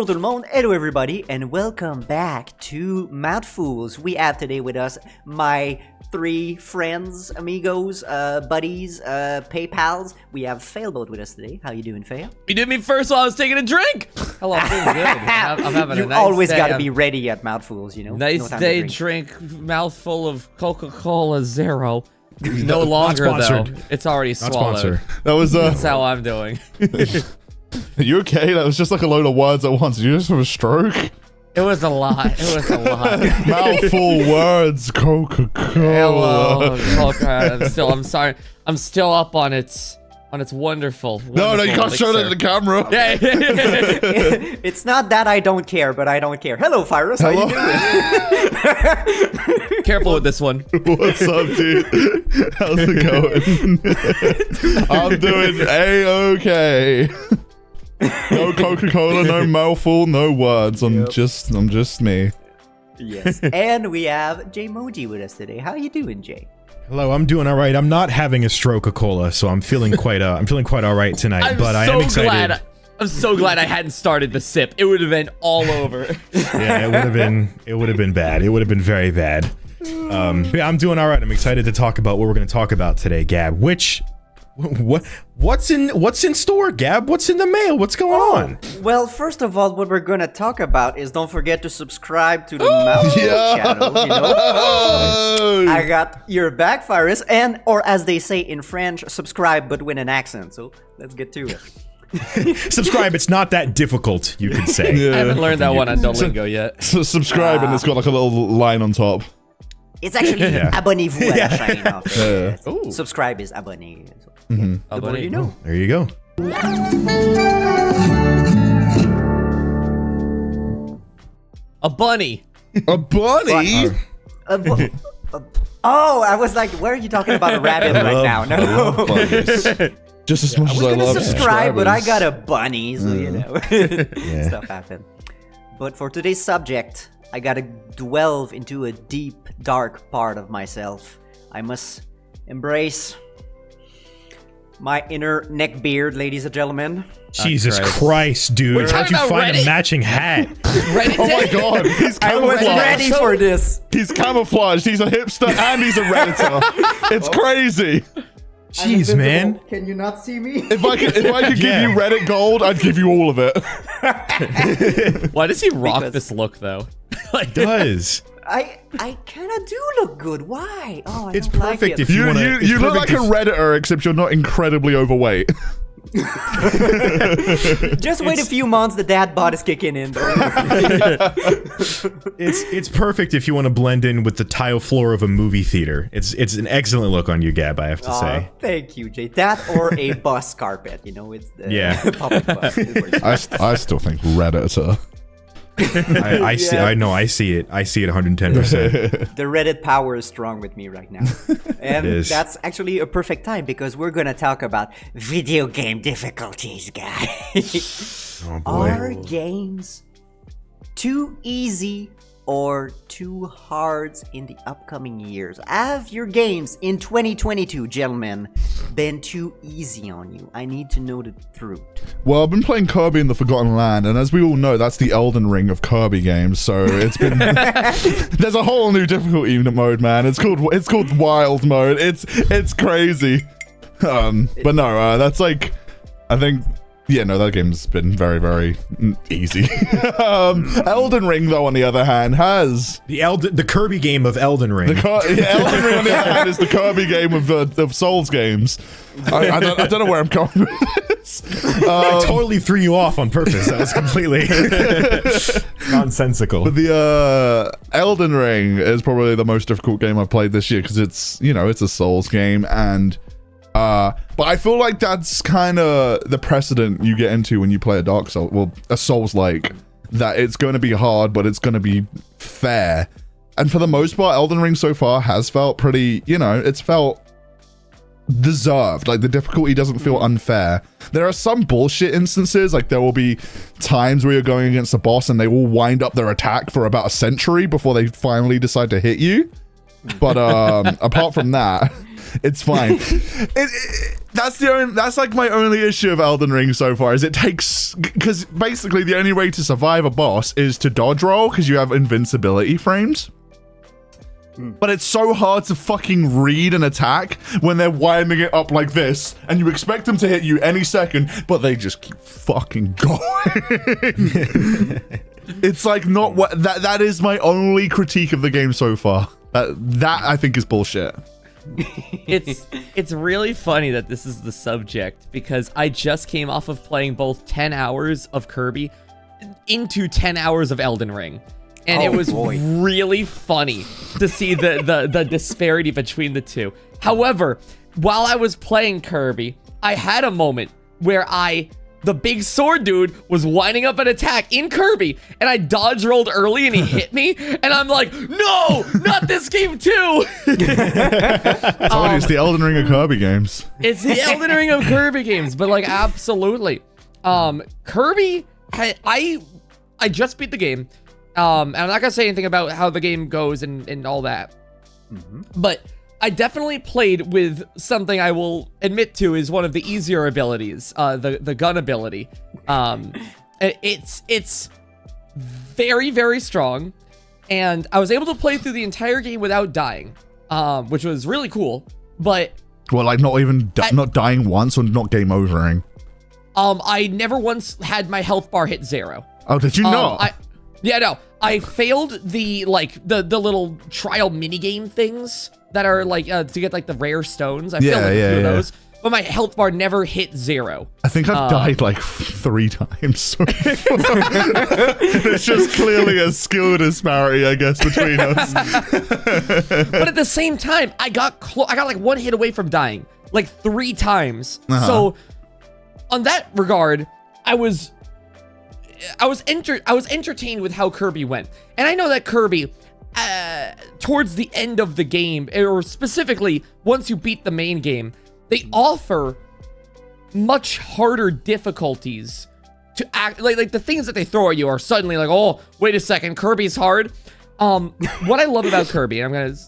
tout le monde, hello everybody, and welcome back to Mouthfools. We have today with us my three friends, amigos, buddies, PayPals. We have Failboat with us today. How you doing, Fail? You did me first while I was taking a drink. Hello, I'm doing good. I'm having a nice day. You always got to be ready at Mouthfools, you know? Nice day, drink mouthful of Coca-Cola Zero. No longer, though. It's already swallowed. That was, That's how I'm doing. Are you okay? That was just like a load of words at once. Did you just have a stroke? It was a lot. It was a lot. Mouthful words, Coca-Cola. Hello, Coca. I'm sorry. I'm still up on its wonderful. No, you can't show that to the camera. Yeah. It's not that I don't care, but I don't care. Hello, Fyrus. How you doing? Careful with this one. What's up, dude? How's it going? I'm doing A-okay. No Coca-Cola, no mouthful, no words. I'm just me. Yes. And we have Jaymoji with us today. How you doing, Jay? Hello, I'm doing all right. I'm not having a stroke of cola, so I'm feeling quite all right tonight. I am excited. I'm so glad I hadn't started the sip. It would have been all over. Yeah, it would have been bad. It would have been very bad. Yeah, I'm doing all right. I'm excited to talk about what we're going to talk about today, Gab. What's in store, Gab? What's in the mail? What's going on? Well, first of all, what we're gonna talk about is don't forget to subscribe to the Mouthfools channel. You know, I got your back, Fyrus, or as they say in French, subscribe but with an accent. So let's get to it. Subscribe. It's not that difficult, you could say. Yeah. I haven't learned that one on Duolingo yet. So subscribe and it's got like a little line on top. It's actually abonnez-vous à la chaîne. Subscribe is abonné. So, the more you know. There you go. A bunny. A bunny? Oh, I was like, where are you talking about a rabbit right now? No. Just as much as I I was love gonna subscribe, but I got a bunny, so you know, stuff happened. But for today's subject, I gotta delve into a deep, dark part of myself. I must embrace my inner neck beard, ladies and gentlemen. Jesus Christ, dude. How'd you find a matching hat? Oh my god, he's I was camouflaged. ready for this. He's camouflaged, he's a hipster and he's a Redditor. It's crazy. Jeez, man. Can you not see me? If I could give you Reddit gold, I'd give you all of it. Why does he rock this look, though? It does. I kind of do look good. Why? Oh, It's perfect if You, you want to. you look like a Redditor, except you're not incredibly overweight. Just wait a few months, the dad bod is kicking in. It's perfect if you want to blend in with the tile floor of a movie theater. It's an excellent look on you, Gab, I have to say. Thank you, Jay. That or a bus carpet, you know, it's the public bus. I still think Redditor. I see it 110%. The Reddit power is strong with me right now. And that's actually a perfect time because we're going to talk about video game difficulties, guys. Oh boy. Are games too easy or too hard in the upcoming years? Have your games in 2022, gentlemen, been too easy on you? I need to know the truth. Well, I've been playing Kirby in the Forgotten Land, and as we all know, that's the Elden Ring of Kirby games. So it's been there's a whole new difficulty mode, man. It's called Wild mode. It's crazy. But no, that's like, I think. Yeah, no, that game's been very, very easy. Elden Ring, though, on the other hand, has the Kirby game of Elden Ring. Elden Ring, on the other hand, is the Kirby game of Souls games. I don't know where I'm going with this. I totally threw you off on purpose. That was completely nonsensical. But the Elden Ring is probably the most difficult game I've played this year because it's a Souls game and. But I feel like that's kind of the precedent you get into when you play a Dark Souls, well, a Souls-like, that it's going to be hard, but it's going to be fair. And for the most part, Elden Ring so far has felt pretty, it's felt deserved. Like, the difficulty doesn't feel unfair. There are some bullshit instances, like there will be times where you're going against a boss and they will wind up their attack for about a century before they finally decide to hit you. But apart from that... It's fine. That's like my only issue of Elden Ring so far, is it takes, because basically the only way to survive a boss is to dodge roll because you have invincibility frames. But it's so hard to fucking read an attack when they're winding it up like this, and you expect them to hit you any second, but they just keep fucking going. It's like not what that is my only critique of the game so far. That I think is bullshit. It's really funny that this is the subject, because I just came off of playing both 10 hours of Kirby into 10 hours of Elden Ring. And it was really funny to see the disparity between the two. However, while I was playing Kirby, I had a moment where the big sword dude was winding up an attack in Kirby, and I dodge rolled early and he hit me, and I'm like, no, not this game too. It's the Elden Ring of Kirby games. It's the Elden Ring of Kirby games, but like absolutely. Kirby, I just beat the game. And I'm not gonna say anything about how the game goes and all that, but I definitely played with something I will admit to is one of the easier abilities, the gun ability. It's very, very strong, and I was able to play through the entire game without dying, which was really cool. But well, like not dying once or not game overing. I never once had my health bar hit 0. Oh, did you not? Yeah, no. I failed the little trial minigame things that are like to get like the rare stones. I failed through those, but my health bar never hit 0. I think I've died like 3 times. So it's just clearly a skill disparity, I guess, between us. But at the same time, I got like 1 hit away from dying like 3 times. So on that regard, I was entertained with how Kirby went. And I know that Kirby, towards the end of the game, or specifically once you beat the main game, they offer much harder difficulties to act like the things that they throw at you are suddenly like, oh, wait a second, Kirby's hard. What I love about Kirby, and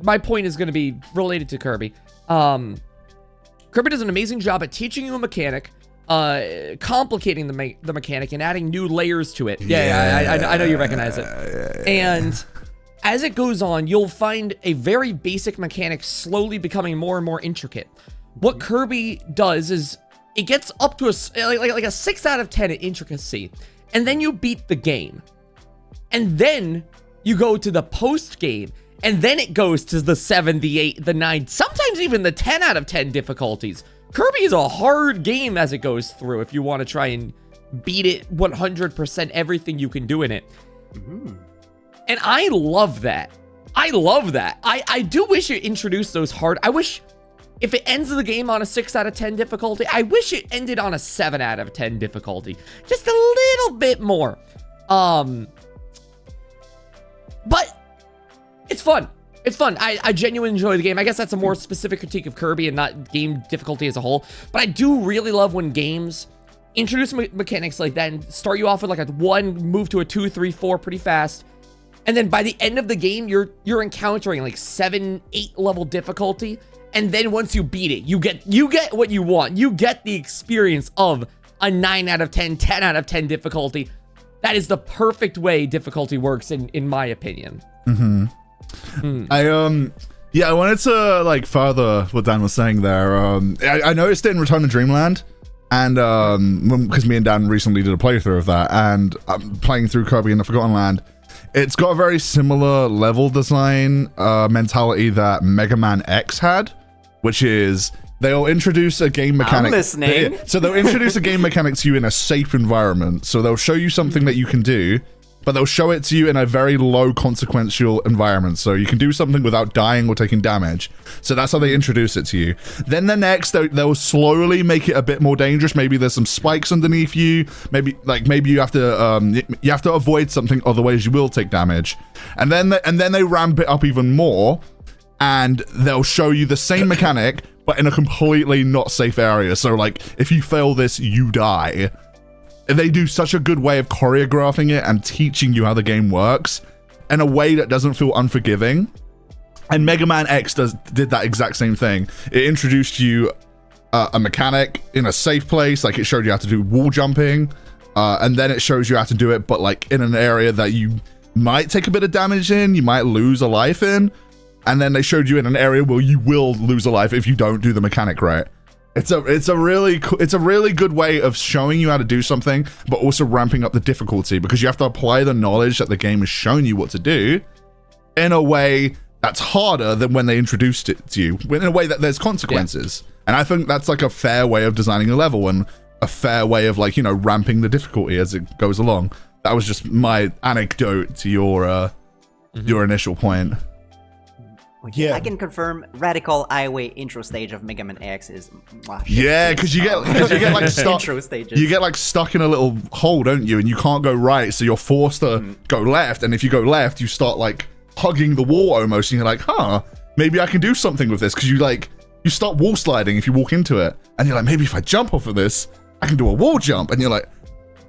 my point is gonna be related to Kirby. Kirby does an amazing job at teaching you a mechanic, complicating the mechanic and adding new layers to it. I know you recognize it. And as it goes on, you'll find a very basic mechanic slowly becoming more and more intricate. What Kirby does is it gets up to a 6 out of 10 in intricacy, and then you beat the game, and then you go to the post game, and then it goes to the 7, the 8, the 9, sometimes even the 10 out of 10 difficulties. Kirby is a hard game as it goes through if you want to try and beat it 100% everything you can do in it. And I love that. I do wish it introduced those hard. I wish if it ends the game on a 6 out of 10 difficulty, I wish it ended on a 7 out of 10 difficulty. Just a little bit more. But it's fun. It's fun. I genuinely enjoy the game. I guess that's a more specific critique of Kirby and not game difficulty as a whole. But I do really love when games introduce mechanics like that and start you off with like a 1, move to a 2, 3, 4 pretty fast. And then by the end of the game, you're encountering like 7, 8 level difficulty. And then once you beat it, you get what you want. You get the experience of a 9 out of 10, 10 out of 10 difficulty. That is the perfect way difficulty works in my opinion. I wanted to like further what Dan was saying there. I noticed it in Return to Dreamland, and because me and Dan recently did a playthrough of that, and I'm playing through Kirby in the Forgotten Land. It's got a very similar level design mentality that Mega Man X had, which is they'll introduce a game mechanic. I'm listening. So they'll introduce a game mechanic to you in a safe environment. So they'll show you something that you can do, but they'll show it to you in a very low consequential environment. So you can do something without dying or taking damage. So that's how they introduce it to you. Then the next, they'll slowly make it a bit more dangerous. Maybe there's some spikes underneath you. Maybe you have to avoid something, otherwise you will take damage. And then they ramp it up even more, and they'll show you the same mechanic, but in a completely not safe area. So like, if you fail this, you die. They do such a good way of choreographing it and teaching you how the game works in a way that doesn't feel unforgiving. And Mega Man X did that exact same thing. It introduced you a mechanic in a safe place, like it showed you how to do wall jumping, and then it shows you how to do it, but like in an area that you might take a bit of damage in, you might lose a life in, and then they showed you in an area where you will lose a life if you don't do the mechanic right. It's a really good way of showing you how to do something, but also ramping up the difficulty, because you have to apply the knowledge that the game has shown you what to do in a way that's harder than when they introduced it to you, in a way that there's consequences. And I think that's like a fair way of designing a level and a fair way of, like, you know, ramping the difficulty as it goes along. That was just my anecdote to your initial point. Yeah, I can confirm Radical Highway intro stage of Mega Man X is yeah, because you get like stuck. Intro stages. You get like stuck in a little hole, don't you? And you can't go right, so you're forced to go left. And if you go left, you start like hugging the wall almost, and you're like, huh, maybe I can do something with this, because you start wall sliding if you walk into it, and you're like, maybe if I jump off of this, I can do a wall jump, and you're like,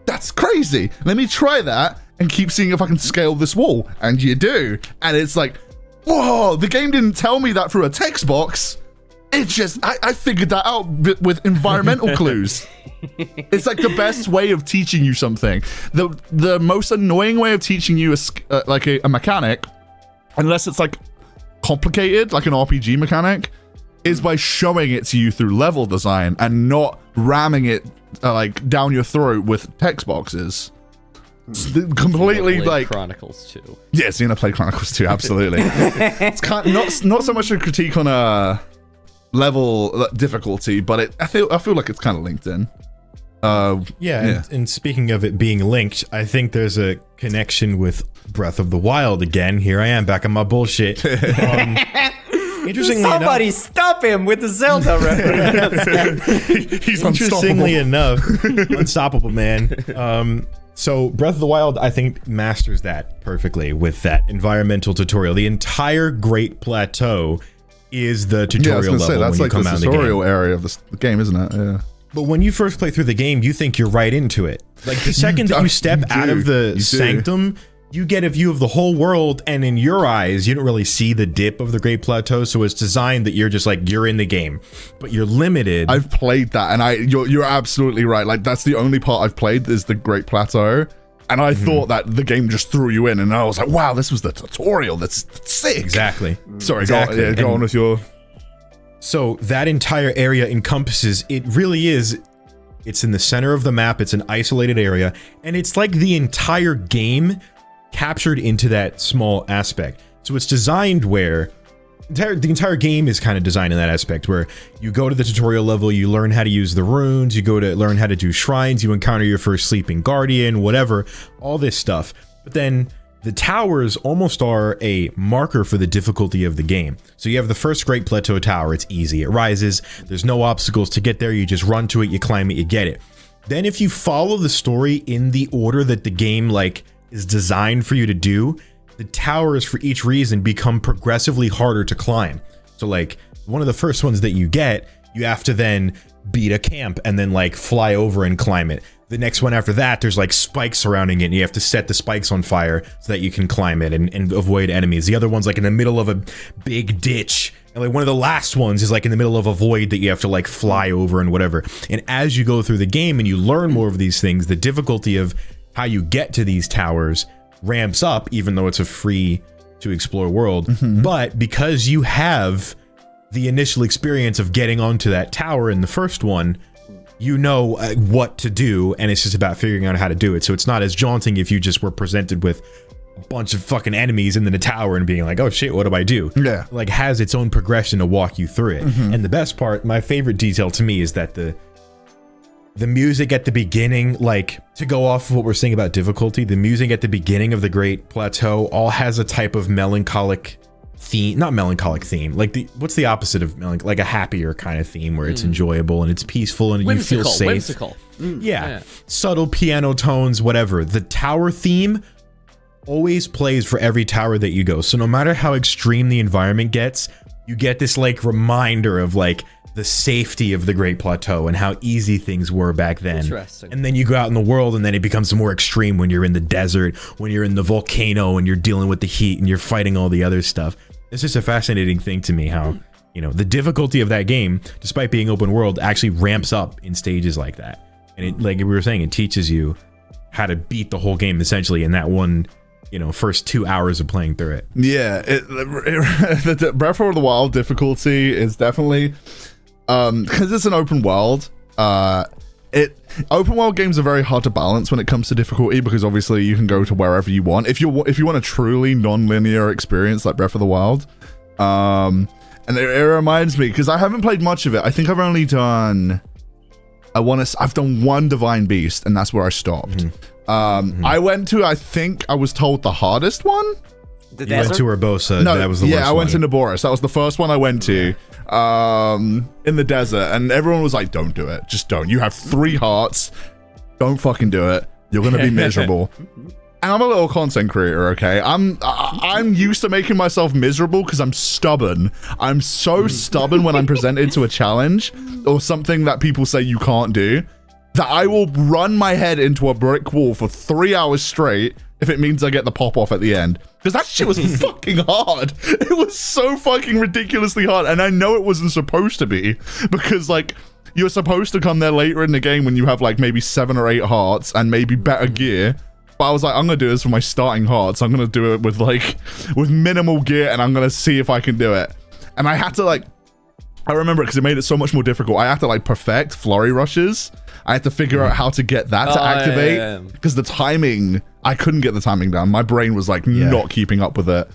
that's crazy. Let me try that and keep seeing if I can scale this wall, and you do, and it's like, whoa, the game didn't tell me that through a text box. It just, I figured that out with environmental clues. It's like the best way of teaching you something. The most annoying way of teaching you like a mechanic, unless it's like complicated, like an RPG mechanic, is by showing it to you through level design and not ramming it like down your throat with text boxes. Completely like Chronicles 2. Yeah, Xenoblade Chronicles 2, absolutely. It's kind of, not so much a critique on a level difficulty, but I feel like it's kind of linked in. And speaking of it being linked, I think there's a connection with Breath of the Wild again. Here I am back on my bullshit. Interestingly Somebody enough, stop him with the Zelda reference. He's interestingly enough, unstoppable, man. So Breath of the Wild, I think, masters that perfectly with that environmental tutorial. The entire Great Plateau is the tutorial level that's when like you come the out of the tutorial game. area of the game, isn't it? Yeah. But when you first play through the game, you think you're right into it. Like the second that you step out of the sanctum, you get a view of the whole world, and in your eyes, you don't really see the dip of the Great Plateau, so it's designed that you're just like, you're in the game, but you're limited. I've played that, and you're absolutely right. Like, that's the only part I've played is the Great Plateau, and I thought that the game just threw you in, and I was like, wow, this was the tutorial. That's sick. Exactly. Sorry, exactly. Go on with your... So that entire area encompasses, it really is, it's in the center of the map, it's an isolated area, and it's like the entire game captured into that small aspect. So it's designed where the entire game is kind of designed in that aspect, where you go to the tutorial level, you learn how to use the runes, you go to learn how to do shrines, you encounter your first sleeping guardian, whatever, all this stuff. But then the towers almost are a marker for the difficulty of the game. So you have the first Great Plateau tower, it's easy, it rises, there's no obstacles to get there, you just run to it, you climb it, you get it. Then if you follow the story in the order that the game like is designed for you to do, the towers for each reason become progressively harder to climb. So like one of the first ones that you get, you have to then beat a camp and then like fly over and climb it. The next one after that, there's like spikes surrounding it and you have to set the spikes on fire so that you can climb it and avoid enemies. The other one's like in the middle of a big ditch. And like one of the last ones is like in the middle of a void that you have to like fly over and whatever. And as you go through the game and you learn more of these things, the difficulty of how you get to these towers ramps up, even though it's a free to explore world. But because you have the initial experience of getting onto that tower in the first one, you know what to do, and it's just about figuring out how to do it. So it's not as jaunting if you just were presented with a bunch of fucking enemies in the tower and being like, oh shit, what do I do? Yeah. Like has its own progression to walk you through it. And the best part, my favorite detail to me, is that the music at the beginning, like to go off of what we're saying about difficulty, the music at the beginning of the Great Plateau all has a type of melancholic theme, not melancholic theme, like what's the opposite of melancholic, like a happier kind of theme where it's enjoyable and it's peaceful and Whimsical, you feel safe. Whimsical. Yeah. Subtle piano tones, whatever. The tower theme always plays for every tower that you go. So no matter how extreme the environment gets, you get this like reminder of like the safety of the Great Plateau and how easy things were back then. Interesting. And then you go out in the world and then it becomes more extreme when you're in the desert, when you're in the volcano and you're dealing with the heat and you're fighting all the other stuff. it's just a fascinating thing to me how, you know, the difficulty of that game, despite being open world, actually ramps up in stages like that. And it, like we were saying, it teaches you how to beat the whole game essentially in that one, you know, first 2 hours of playing through it. Yeah, the Breath of the Wild difficulty is definitely because it's an open world. Open world games are very hard to balance when it comes to difficulty because obviously you can go to wherever you want. If you want a truly non-linear experience like Breath of the Wild, and it reminds me because I haven't played much of it. I think I've only done. I've done one Divine Beast, and that's where I stopped. I went to, I think I was told the hardest one. You went to Urbosa. No, that was the worst I went one. to Naboris. That was the first one I went to in the desert, and everyone was like, "Don't do it. Just don't. You have 3 hearts. Don't fucking do it. You're gonna be miserable." And I'm a little content creator, okay? I'm used to making myself miserable because I'm stubborn. I'm so stubborn when I'm presented to a challenge or something that people say you can't do that I will run my head into a brick wall for 3 hours straight if it means I get the pop off at the end. Because that shit was fucking hard. It was so fucking ridiculously hard. And I know it wasn't supposed to be because like you're supposed to come there later in the game when you have like maybe 7 or 8 hearts and maybe better gear. But I was like, I'm gonna do this for my starting hearts. I'm gonna do it with minimal gear and I'm gonna see if I can do it. And I had to like, I remember it because it made it so much more difficult. I had to like perfect flurry rushes. I had to figure out how to get that to activate because the timing, I couldn't get the timing down. My brain was like not keeping up with it.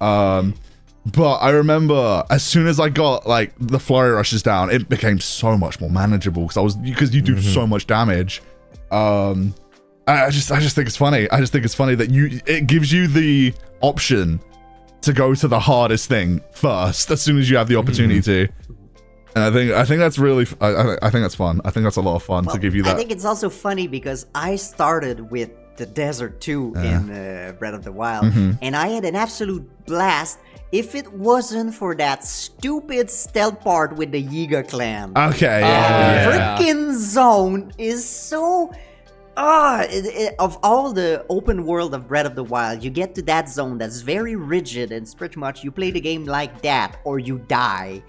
But I remember as soon as I got like the flurry rushes down, it became so much more manageable because you do so much damage. I just think it's funny. I just think it's funny that it gives you the option to go to the hardest thing first as soon as you have the opportunity to. And I think that's really I think that's fun. I think that's a lot of fun to give you that. I think it's also funny because I started with the desert too in Breath of the Wild, and I had an absolute blast. If it wasn't for that stupid stealth part with the Yiga clan. Okay. Freaking zone is so. Of all the open world of Breath of the Wild, you get to that zone that's very rigid and it's pretty much you play the game like that or you die.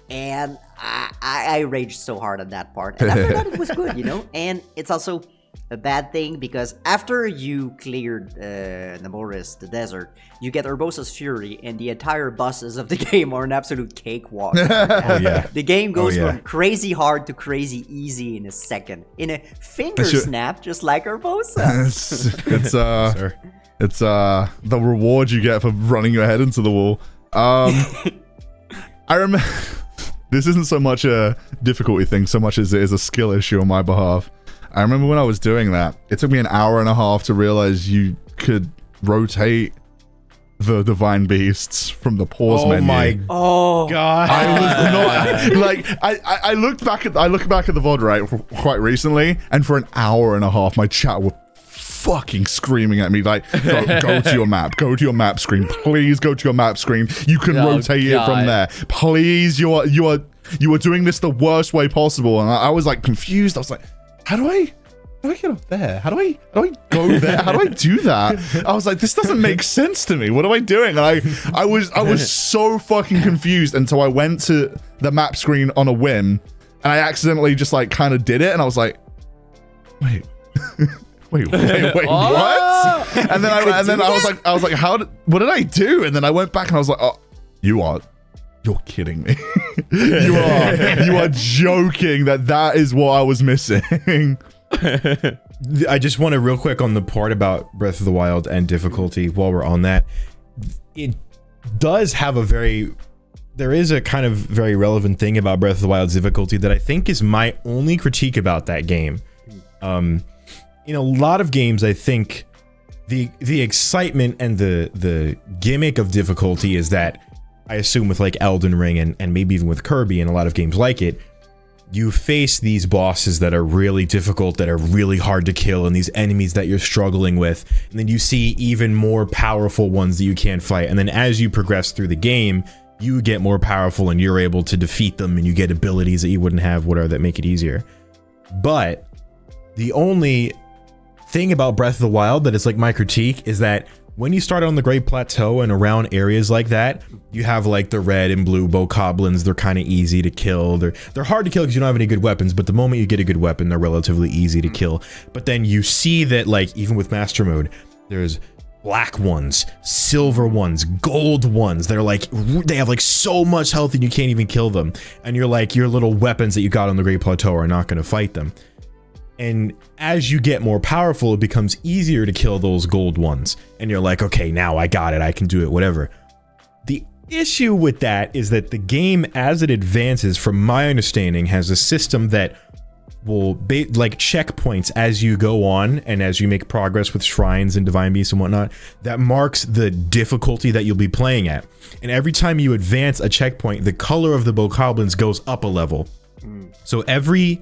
And I raged so hard on that part. And after that, it was good, you know? And it's also a bad thing because after you cleared Naboris, the desert, you get Urbosa's Fury and the entire bosses of the game are an absolute cakewalk. The game goes from crazy hard to crazy easy in a second. In a finger snap, just like Urbosa. It's the reward you get for running your head into the wall. I remember... This isn't so much a difficulty thing so much as it is a skill issue on my behalf. I remember when I was doing that, it took me an hour and a half to realize you could rotate the divine beasts from the pause menu. God! I was not like I looked back at the VOD right quite recently, and for an hour and a half, my chat were fucking screaming at me like, go to your map screen, please go to your map screen. You can rotate it from there, please. You are doing this the worst way possible, and I was like confused. I was like, how do I get up there? How do I go there? How do I do that? I was like, this doesn't make sense to me. What am I doing? And I was so fucking confused until I went to the map screen on a whim, and I accidentally just like kind of did it, and I was like, wait, what? And then I was like, what did I do? And then I went back and I was like, oh, you're kidding me. you are joking that is what I was missing. I just want to real quick on the part about Breath of the Wild and difficulty while we're on that. It does have there is a kind of very relevant thing about Breath of the Wild's difficulty that I think is my only critique about that game. In a lot of games, I think the excitement and the gimmick of difficulty is that I assume with like Elden Ring and maybe even with Kirby and a lot of games like it, you face these bosses that are really difficult, that are really hard to kill, and these enemies that you're struggling with, and then you see even more powerful ones that you can't fight, and then as you progress through the game, you get more powerful and you're able to defeat them, and you get abilities that you wouldn't have, whatever, that make it easier. But the only thing about Breath of the Wild that is like my critique is that when you start on the Great Plateau and around areas like that, you have like the red and blue bokoblins. They're kind of easy to kill. They're hard to kill because you don't have any good weapons, but the moment you get a good weapon, they're relatively easy to kill. But then you see that, like, even with Master Mode, there's black ones, silver ones, gold ones. They have like so much health and you can't even kill them. And you're like, your little weapons that you got on the Great Plateau are not going to fight them. And as you get more powerful, it becomes easier to kill those gold ones. And you're like, okay, now I got it. I can do it, whatever. The issue with that is that the game, as it advances, from my understanding, has a system that will like checkpoints as you go on and as you make progress with shrines and divine beasts and whatnot, that marks the difficulty that you'll be playing at. And every time you advance a checkpoint, the color of the bokoblins goes up a level. So every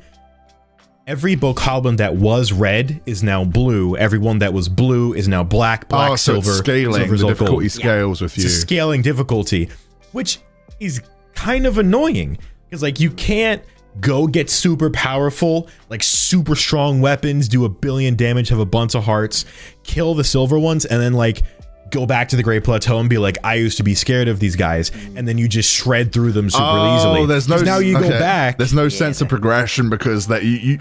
bokoblin that was red is now blue. Everyone that was blue is now black, so silver. It's scaling. The difficulty scales with you. It's a scaling difficulty, which is kind of annoying because, like, you can't go get super powerful, like super strong weapons, do 1 billion damage, have a bunch of hearts, kill the silver ones, and then like go back to the Great Plateau and be like, I used to be scared of these guys, and then you just shred through them super easily. There's no, now you go back. There's no sense of progression because that you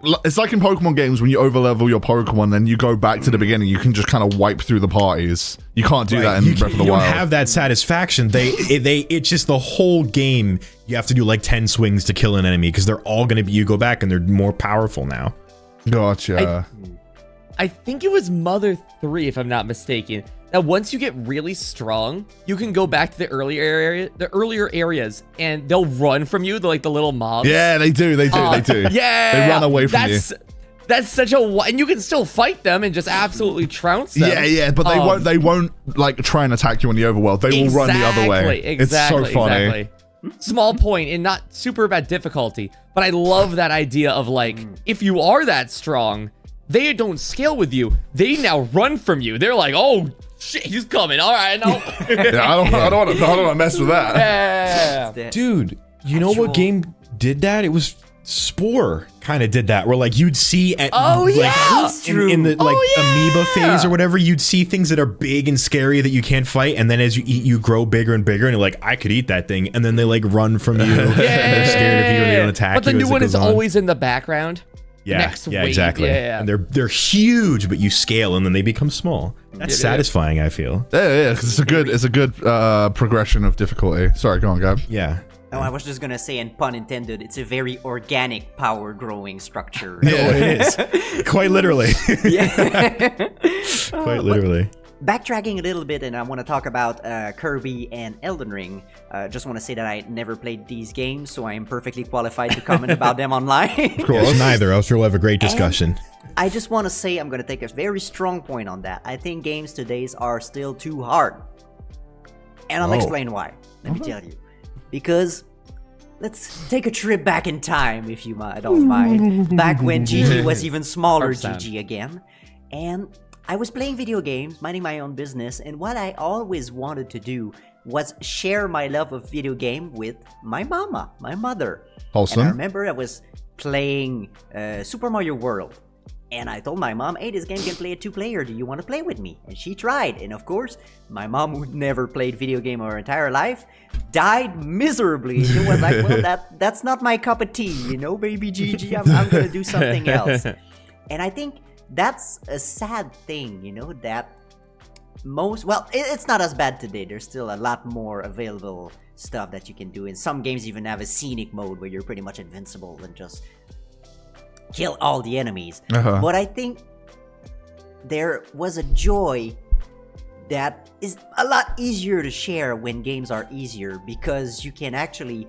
it's like in Pokemon games when you overlevel your Pokemon, then you go back to the beginning. You can just kind of wipe through the parties. You can't do that in Breath of the Wild. You don't have that satisfaction. It's just the whole game. You have to do like 10 swings to kill an enemy because they're all going to be. You go back and they're more powerful now. Gotcha. I think it was Mother 3, if I'm not mistaken, that once you get really strong, you can go back to the earlier areas, and they'll run from you, the little mobs. Yeah, they do. Yeah, they run away from you. That's such a, and you can still fight them and just absolutely trounce them. Yeah, but they won't like try and attack you in the overworld. They will run the other way. It's so funny. Exactly. Small point and not super bad difficulty, but I love that idea of like, if you are that strong, they don't scale with you. They now run from you. They're like, oh shit, he's coming. All right, no. Yeah, I don't want to mess with that. Yeah. Dude, you know what game did that? It was Spore kind of did that, where like you'd see at in the amoeba phase or whatever, you'd see things that are big and scary that you can't fight, and then as you eat, you grow bigger and bigger, and you're like, I could eat that thing, and then they like run from you. They're scared of you and they don't attack you. But the new one is always in the background. Yeah, exactly. And they're huge, but you scale and then they become small. That's satisfying, I feel. Yeah, because it's a good progression of difficulty. Sorry, go on, Gab. Yeah. No, I was just gonna say, and pun intended, it's a very organic power growing structure. Yeah, it is. Quite literally. Yeah. Quite literally. Backtracking a little bit, and I want to talk about Kirby and Elden Ring. Just want to say that I never played these games, so I am perfectly qualified to comment about them online. Of course, neither, else we'll have a great discussion. And I just want to say, I'm going to take a very strong point on that. I think games today are still too hard. And I'll explain why. Let me tell you. Because let's take a trip back in time, if you don't mind. Back when GG was even smaller GG again. And I was playing video games, minding my own business, and what I always wanted to do was share my love of video game with my mother. Awesome. And I remember I was playing Super Mario World, and I told my mom, hey, this game can play a 2-player, do you want to play with me? And she tried, and of course, my mom, who never played video game her entire life, died miserably. She was like, well, that's not my cup of tea, you know, baby GG, I'm going to do something else. And I think that's a sad thing, you know, that it's not as bad today. There's still a lot more available stuff that you can do. And some games even have a scenic mode where you're pretty much invincible and just kill all the enemies. But I think there was a joy that is a lot easier to share when games are easier, because you can actually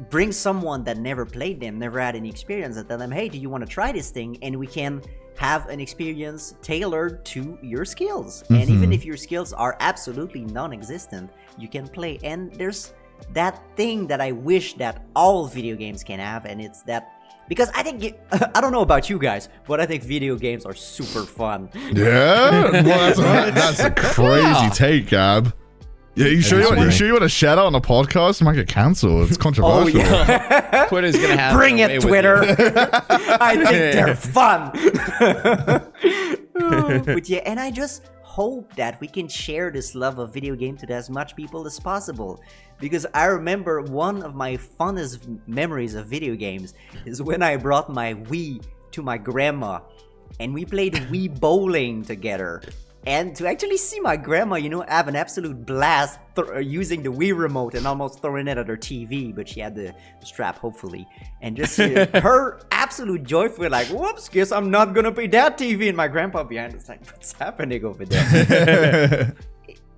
bring someone that never played them, never had any experience, and tell them, hey, do you want to try this thing? And we can have an experience tailored to your skills. And even if your skills are absolutely non-existent, you can play. And there's that thing that I wish that all video games can have, and it's that, because I think I don't know about you guys, but I think video games are super fun. Yeah? Well, that's a crazy take, Gab. Yeah, you sure you want to shout out on a podcast? It might get cancelled. It's controversial. Oh, yeah. Twitter's gonna have Bring it, Twitter. I think they're fun. But yeah, and I just hope that we can share this love of video game to as much people as possible. Because I remember one of my fondest memories of video games is when I brought my Wii to my grandma and we played Wii bowling together. And to actually see my grandma, have an absolute blast using the Wii remote and almost throwing it at her TV, but she had the strap, hopefully. And just her absolute joyful, like, whoops, guess I'm not gonna pay that TV. And my grandpa behind us, like, what's happening over there?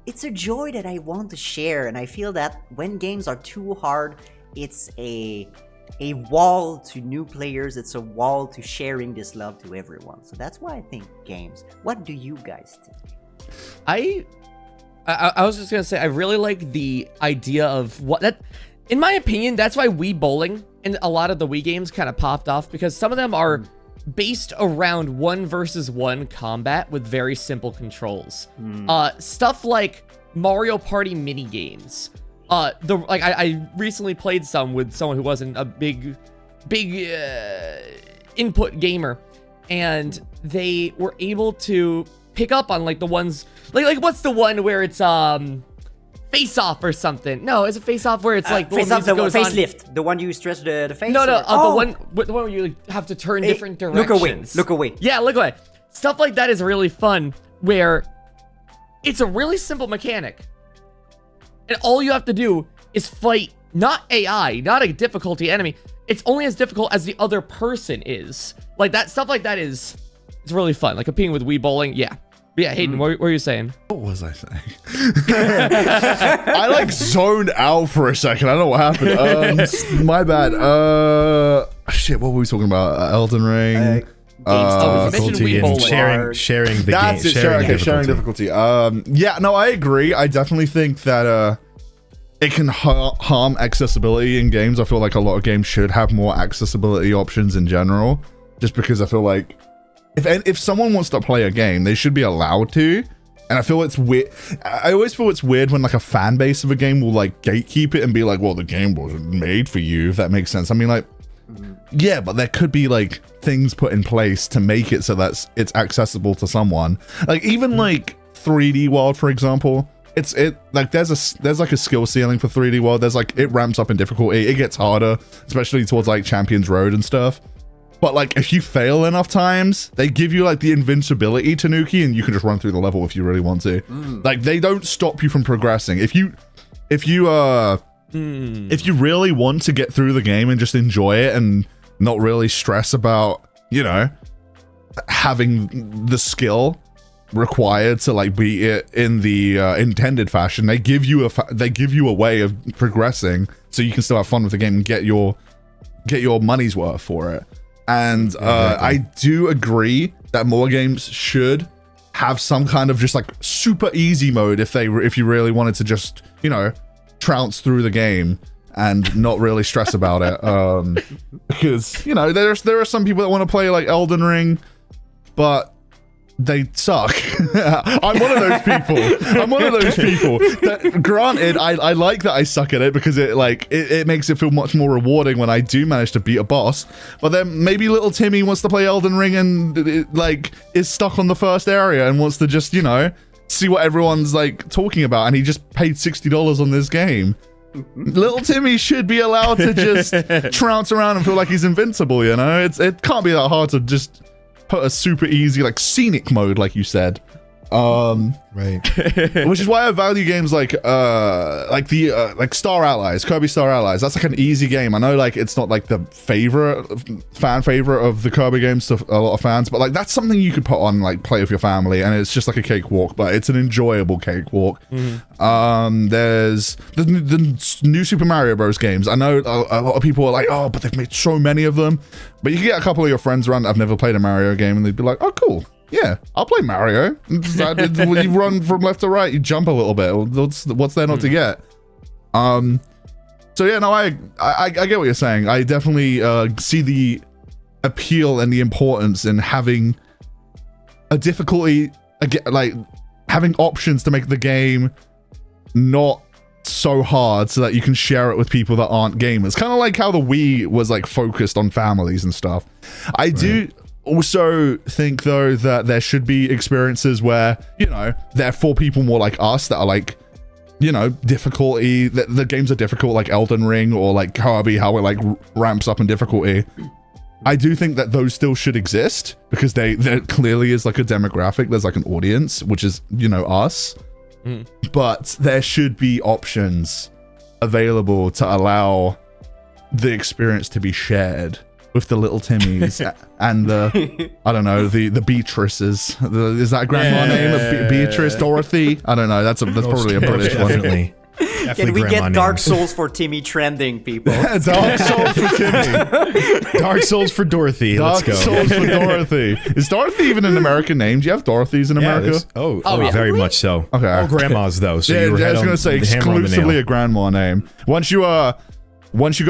It's a joy that I want to share, and I feel that when games are too hard, it's a wall to new players. It's a wall to sharing this love to everyone. So that's why I think games. What do you guys think? I was just gonna say, I really like the idea of what that, in my opinion, that's why Wii bowling and a lot of the Wii games kind of popped off, because some of them are based around 1 versus 1 combat with very simple controls. Stuff like Mario Party mini games. I recently played some with someone who wasn't a big input gamer, and they were able to pick up on like the ones like what's the one where it's Face Off or something? No, is it Face Off where it's like Face Off, the facelift, the one you stretch the face? No, the one where you have to turn different directions. Look away. Yeah, look away. Stuff like that is really fun, where it's a really simple mechanic. And all you have to do is fight not AI, not a difficulty enemy. It's only as difficult as the other person is. Like that stuff like that it's really fun. Like competing with Wii bowling. Yeah. But yeah, Hayden, what were you saying? What was I saying? I like zoned out for a second. I don't know what happened. My bad. Shit, what were we talking about? Elden Ring. Difficulty and sharing the That's game. Sharing difficulty. Yeah, no, I agree. I definitely think that it can harm accessibility in games. I feel like a lot of games should have more accessibility options in general, just because I feel like if someone wants to play a game, they should be allowed to. And I feel it's weird. I always feel it's weird when like a fan base of a game will like gatekeep it and be like, well, the game wasn't made for you, if that makes sense. I mean, like, yeah, but there could be like things put in place to make it so that it's accessible to someone. Like even like 3D World, for example, there's like a skill ceiling for 3D World. There's like, it ramps up in difficulty. It gets harder, especially towards like Champions Road and stuff. But like if you fail enough times, they give you like the invincibility Tanuki, and you can just run through the level if you really want to. Like they don't stop you from progressing. If you really want to get through the game and just enjoy it and not really stress about, having the skill required to like beat it in the intended fashion, they give you a way of progressing so you can still have fun with the game and get your money's worth for it. And exactly. I do agree that more games should have some kind of just like super easy mode if you really wanted to just, trounce through the game and not really stress about it. Because, there are some people that want to play like Elden Ring, but they suck. I'm one of those people. That, granted, I like that I suck at it because it makes it feel much more rewarding when I do manage to beat a boss. But then maybe little Timmy wants to play Elden Ring and is stuck on the first area and wants to just, see what everyone's like talking about, and he just paid $60 on this game. Little Timmy should be allowed to just trounce around and feel like he's invincible, it can't be that hard to just put a super easy like scenic mode, like you said. Right. Which is why I value games like Star Allies, Kirby Star Allies. That's like an easy game. I know like it's not like the fan favorite of the Kirby games to a lot of fans, but like that's something you could put on, like play with your family, and it's just like a cakewalk, but it's an enjoyable cakewalk. There's the new Super Mario Bros. Games. I know a lot of people are like, oh, but they've made so many of them. But you can get a couple of your friends around that have never played a Mario game, and they'd be like, oh, cool. Yeah, I'll play Mario. You run from left to right, you jump a little bit. What's there not to get? So yeah, no, I get what you're saying. I definitely see the appeal and the importance in having a difficulty, like having options to make the game not so hard so that you can share it with people that aren't gamers. Kind of like how the Wii was like focused on families and stuff. I do also think though that there should be experiences where, you know, there are for people more like us that are like, you know, difficulty, the games are difficult, like Elden Ring or like Kirby, how it like ramps up in difficulty. I do think that those still should exist because there clearly is like a demographic, there's like an audience, which is, you know, us. But there should be options available to allow the experience to be shared with the little Timmies and the, I don't know, the Beatrices. Is that a grandma name? Beatrice, Dorothy? I don't know. That's probably a British one. Definitely. Can we get Dark Souls for Timmy trending, people? Dark Souls for Timmy. Dark Souls for Dorothy. Dark Let's go. Souls for Dorothy. Is Dorothy even an American name? Do you have Dorothy's in America? Yeah, very much so. Okay. All grandmas though. So yeah, you I was going to say exclusively a grandma name. Once you go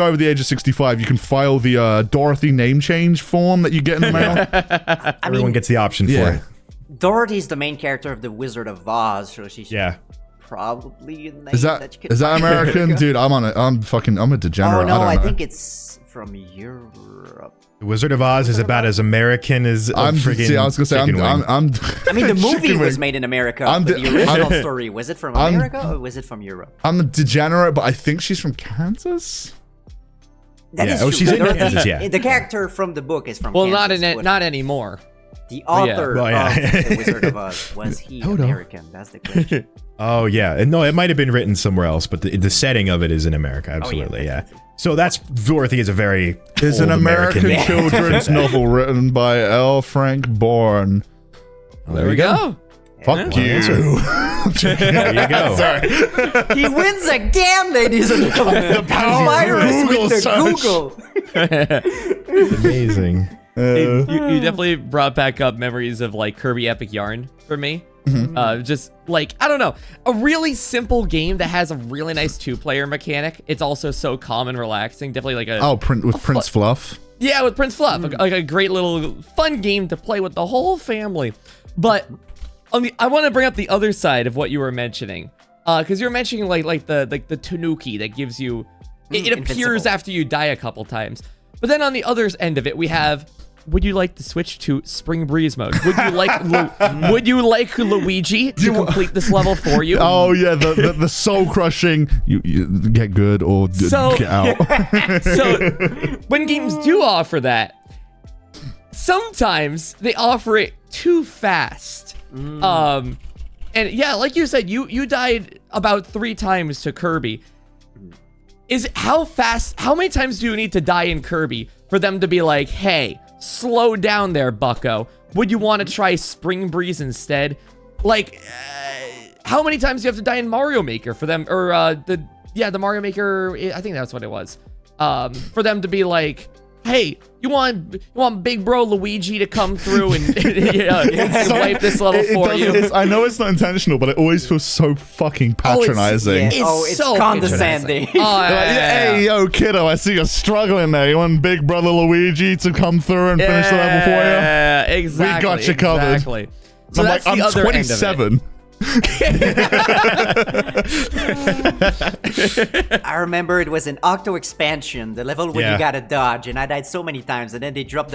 over the age of 65, you can file the Dorothy name change form that you get in the mail. Everyone gets the option for it. Dorothy's the main character of the Wizard of Oz, so she's probably a name is that American? Dude, I'm a degenerate. Oh no, I think it's from Europe. The Wizard of Oz is about as American as I was gonna say I mean, the movie was made in America, but the original story, was it from America or was it from Europe? I'm a degenerate, but I think she's from Kansas. That is true. She's in Kansas, yeah. The character from the book is from Well, Kansas. not anymore. The author of The Wizard of Oz, was he American? That's the question. Oh yeah, no, it might have been written somewhere else, but the setting of it is in America. Absolutely, yeah. So that's Dorothy is a very an American children's novel written by L. Frank Bourne. There we go. Fuck you. There you go. Sorry. He wins again, ladies and gentlemen. The power of Google Google. Amazing. You definitely brought back up memories of like Kirby Epic Yarn for me. Just like, I don't know, a really simple game that has a really nice 2-player mechanic. It's also so calm and relaxing. Definitely like Prince Fluff. Yeah, with Prince Fluff, like a great little fun game to play with the whole family. But I want to bring up the other side of what you were mentioning, because you were mentioning like the Tanuki that gives you it appears after you die a couple times. But then on the other end of it, we have, would you like to switch to Spring Breeze mode? Would you like Luigi to complete this level for you? Oh yeah, the soul crushing. You get good or get out. So when games do offer that, sometimes they offer it too fast. And yeah, like you said, you died about 3 times to Kirby. How many times do you need to die in Kirby for them to be like, hey, slow down there, bucko. Would you want to try Spring Breeze instead? Like, how many times do you have to die in Mario Maker for them, or the Mario Maker, I think that's what it was, for them to be like, hey, you want big bro Luigi to come through and wipe this level for you? I know it's not intentional, but it always feels so fucking patronizing. It's so condescending. Hey, yo, kiddo, I see you're struggling there. You want big brother Luigi to come through and finish the level for you? Yeah, exactly. We got you covered. Exactly. So I'm that's like, the I'm other 27. End of it. I remember it was an Octo expansion, the level where you gotta dodge, and I died so many times, and then they dropped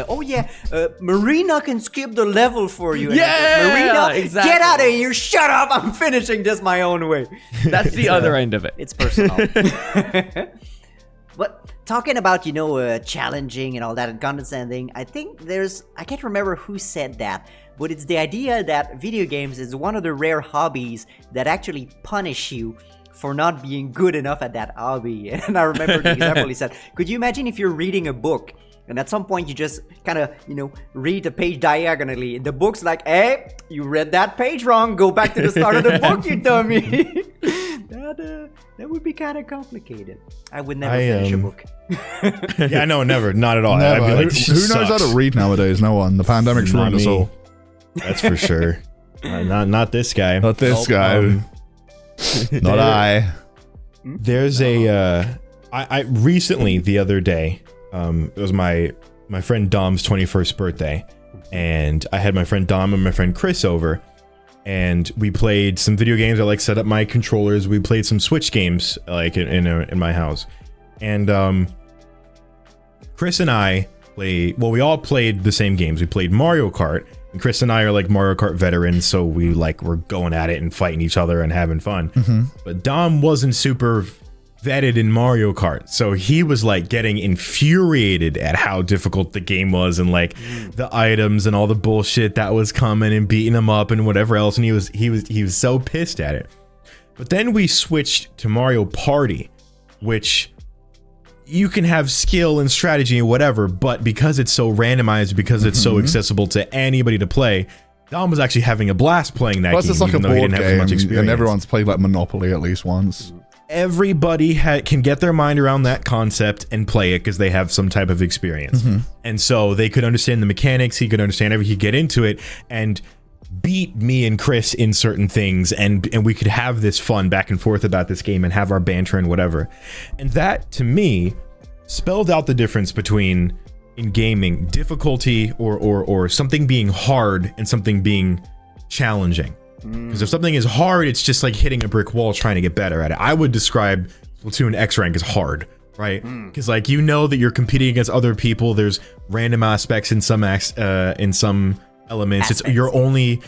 Marina can skip the level for you. Marina, exactly. Get out of here, shut up, I'm finishing this my own way. That's the other end of it. It's personal. But talking about, challenging and all that and condescending, I think I can't remember who said that, but it's the idea that video games is one of the rare hobbies that actually punish you for not being good enough at that hobby. And I remember the example he said, could you imagine if you're reading a book and at some point you just kind of, read the page diagonally and the book's like, hey, you read that page wrong, go back to the start of the book, you dummy. That would be kind of complicated. I would never finish a book. Yeah, no, never, not at all. Never. I'd be like, who knows how to read nowadays? No one. The pandemic's ruined us all. That's for sure. Not this guy. Not this guy. Not I. There's I recently, the other day, it was my friend Dom's 21st birthday, and I had my friend Dom and my friend Chris over, and we played some video games. I set up my controllers. We played some Switch games in my house, and Chris and I we all played the same games. We played Mario Kart, and Chris and I are like Mario Kart veterans, so we like were going at it and fighting each other and having fun. But Dom wasn't super vetted in Mario Kart, so he was like getting infuriated at how difficult the game was and like the items and all the bullshit that was coming and beating him up and whatever else, and he was so pissed at it. But then we switched to Mario Party, which you can have skill and strategy and whatever, but because it's so randomized, because it's so accessible to anybody to play, Dom was actually having a blast playing that game. Plus, it's like a board game, and everyone's played like Monopoly at least once. Everybody can get their mind around that concept and play it because they have some type of experience. And so they could understand the mechanics, he could understand everything, he'd get into it, and beat me and Chris in certain things, and we could have this fun back and forth about this game and have our banter and whatever. And that, to me, spelled out the difference between, in gaming, difficulty or something being hard and something being challenging. Because if something is hard, it's just like hitting a brick wall trying to get better at it. I would describe Splatoon X rank as hard, right? Because like, you know that you're competing against other people. There's random aspects in some elements. It's you're only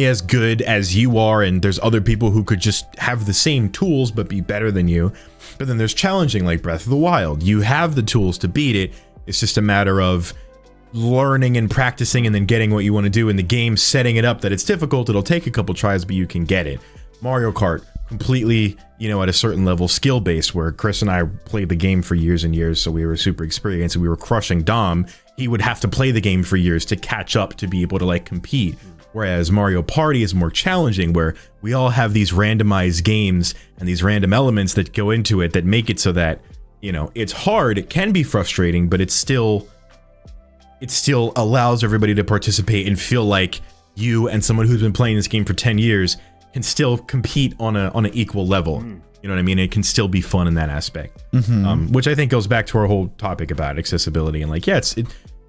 as good as you are, and there's other people who could just have the same tools but be better than you. But then there's challenging, like Breath of the Wild. You have the tools to beat it. It's just a matter of learning and practicing and then getting what you want to do in the game, setting it up that it's difficult. It'll take a couple tries, but you can get it. Mario Kart, completely, you know, at a certain level, skill based, where Chris and I played the game for years and years, so we were super experienced and we were crushing Dom. He would have to play the game for years to catch up to be able to like compete. Whereas Mario Party is more challenging, where we all have these randomized games and these random elements that go into it that make it so that, you know, it's hard, it can be frustrating, but it still allows everybody to participate and feel like you and someone who's been playing this game for 10 years can still compete on an equal level. You know what I mean? It can still be fun in that aspect. Which I think goes back to our whole topic about accessibility and like, yeah,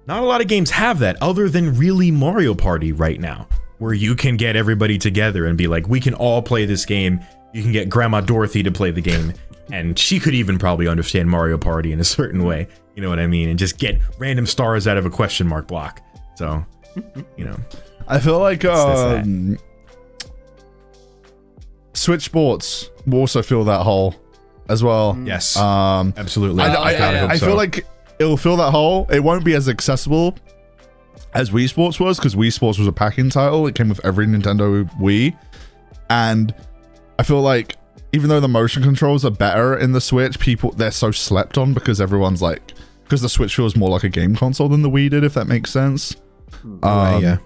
not a lot of games have that other than really Mario Party right now, where you can get everybody together and be like, we can all play this game. You can get Grandma Dorothy to play the game, and she could even probably understand Mario Party in a certain way. You know what I mean? And just get random stars out of a question mark block. So, you know. I feel like Switch Sports will also fill that hole as well. Yes, absolutely. I feel like it'll fill that hole. It won't be as accessible as Wii Sports was, because Wii Sports was a pack-in title. It came with every Nintendo Wii. And I feel like even though the motion controls are better in the Switch, they're so slept on because everyone's like, because the Switch feels more like a game console than the Wii did, if that makes sense. Yeah.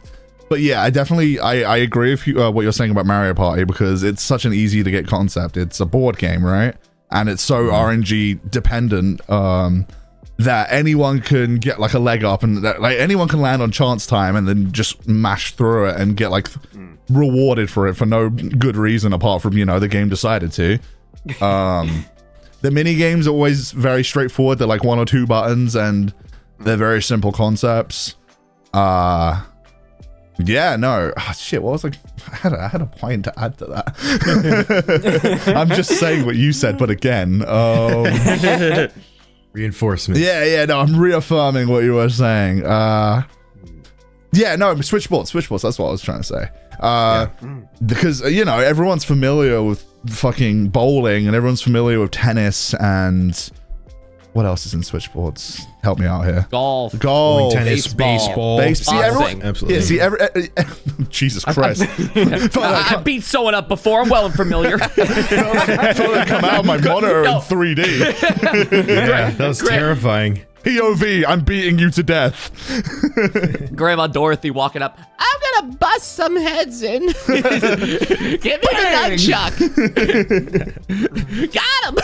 But yeah, I agree with you, what you're saying about Mario Party, because it's such an easy to get concept. It's a board game, right? And it's so RNG dependent that anyone can get like a leg up, and that, like, anyone can land on chance time and then just mash through it and get like rewarded for it for no good reason apart from, you know, the game decided to. The mini games are always very straightforward. They're like 1 or 2 buttons and they're very simple concepts. Yeah, no. Oh, shit, what was I had a point to add to that. I'm just saying what you said, but again, reinforcement. Yeah, no, I'm reaffirming what you were saying. Yeah, no, Switch Sports, that's what I was trying to say. Because, you know, everyone's familiar with fucking bowling and everyone's familiar with tennis, and what else is in Switch Sports? Help me out here. Golf, tennis, baseball. Absolutely. Yeah, Jesus Christ. I beat someone up before. I'm well familiar. I felt it come out of my monitor in 3D. Yeah, that was terrifying. POV, I'm beating you to death. Grandma Dorothy walking up. I'm gonna bust some heads in. Give me the nunchuck. Got him.